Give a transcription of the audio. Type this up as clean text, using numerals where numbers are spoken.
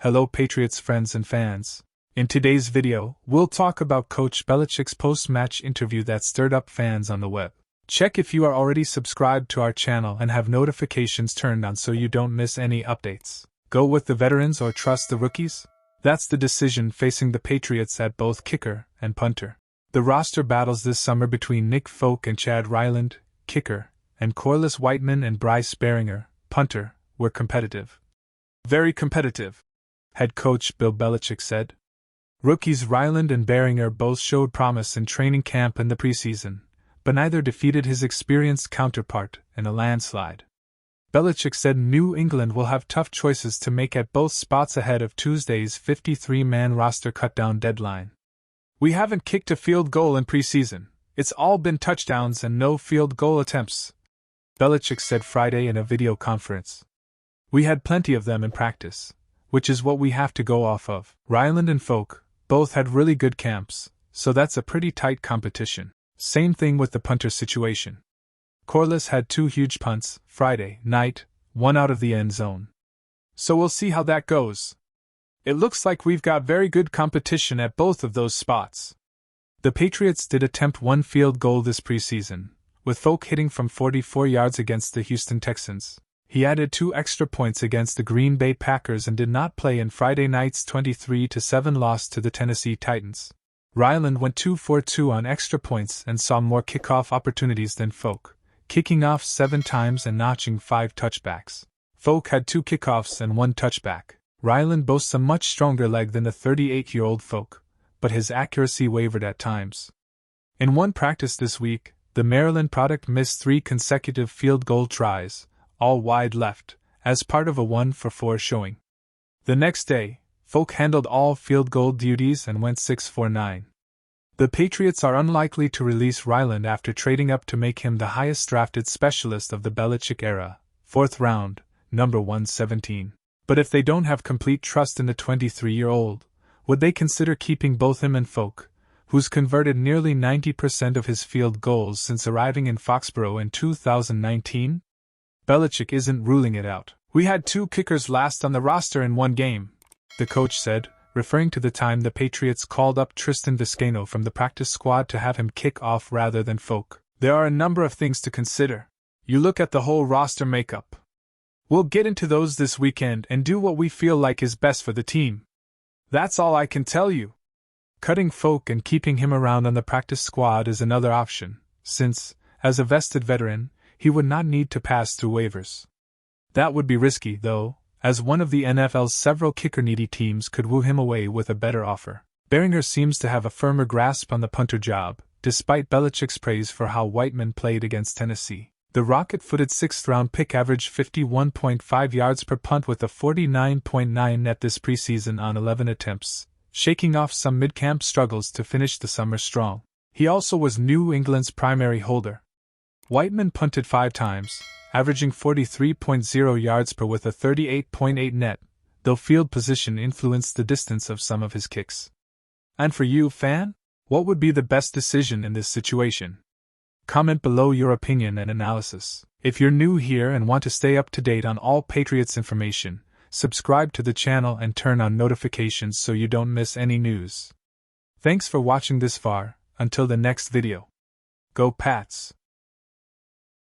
Hello Patriots friends and fans. In today's video, we'll talk about Coach Belichick's post-match interview that stirred up fans on the web. Check if you are already subscribed to our channel and have notifications turned on so you don't miss any updates. Go with the veterans or trust the rookies? That's the decision facing the Patriots at both kicker and punter. The roster battles this summer between Nick Folk and Chad Ryland, kicker, and Corliss Whiteman and Bryce Baringer, punter, were competitive. Very competitive, head coach Bill Belichick said. Rookies Ryland and Baringer both showed promise in training camp and the preseason, but neither defeated his experienced counterpart in a landslide. Belichick said New England will have tough choices to make at both spots ahead of Tuesday's 53-man roster cutdown deadline. We haven't kicked a field goal in preseason. It's all been touchdowns and no field goal attempts, Belichick said Friday in a video conference. We had plenty of them in practice, which is what we have to go off of. Ryland and Folk both had really good camps, so that's a pretty tight competition. Same thing with the punter situation. Corliss had 2 huge punts Friday night, one out of the end zone. So we'll see how that goes. It looks like we've got very good competition at both of those spots. The Patriots did attempt 1 field goal this preseason, with Folk hitting from 44 yards against the Houston Texans. He added 2 extra points against the Green Bay Packers and did not play in Friday night's 23-7 loss to the Tennessee Titans. Ryland went 2 for 2 on extra points and saw more kickoff opportunities than Folk, kicking off 7 times and notching 5 touchbacks. Folk had 2 kickoffs and 1 touchback. Ryland boasts a much stronger leg than the 38-year-old Folk, but his accuracy wavered at times. In one practice this week, the Maryland product missed 3 consecutive field goal tries, all wide left, as part of a 1-for-4 showing. The next day, Folk handled all field goal duties and went 6 for 9. The Patriots are unlikely to release Ryland after trading up to make him the highest drafted specialist of the Belichick era, 4th round, number 117. But if they don't have complete trust in the 23-year-old, would they consider keeping both him and Folk, who's converted nearly 90% of his field goals since arriving in Foxborough in 2019? Belichick isn't ruling it out. We had 2 kickers last on the roster in 1 game, the coach said, referring to the time the Patriots called up Tristan Vizcaino from the practice squad to have him kick off rather than Folk. There are a number of things to consider. You look at the whole roster makeup. We'll get into those this weekend and do what we feel like is best for the team. That's all I can tell you. Cutting Folk and keeping him around on the practice squad is another option, since, as a vested veteran, he would not need to pass through waivers. That would be risky, though, as one of the NFL's several kicker-needy teams could woo him away with a better offer. Baringer seems to have a firmer grasp on the punter job, despite Belichick's praise for how Whiteman played against Tennessee. The rocket-footed 6th-round pick averaged 51.5 yards per punt with a 49.9 net this preseason on 11 attempts, shaking off some mid-camp struggles to finish the summer strong. He also was New England's primary holder. Whiteman punted 5 times, averaging 43.0 yards per with a 38.8 net, though field position influenced the distance of some of his kicks. And for you, fan, what would be the best decision in this situation? Comment below your opinion and analysis. If you're new here and want to stay up to date on all Patriots information, subscribe to the channel and turn on notifications so you don't miss any news. Thanks for watching this far. Until the next video. Go Pats!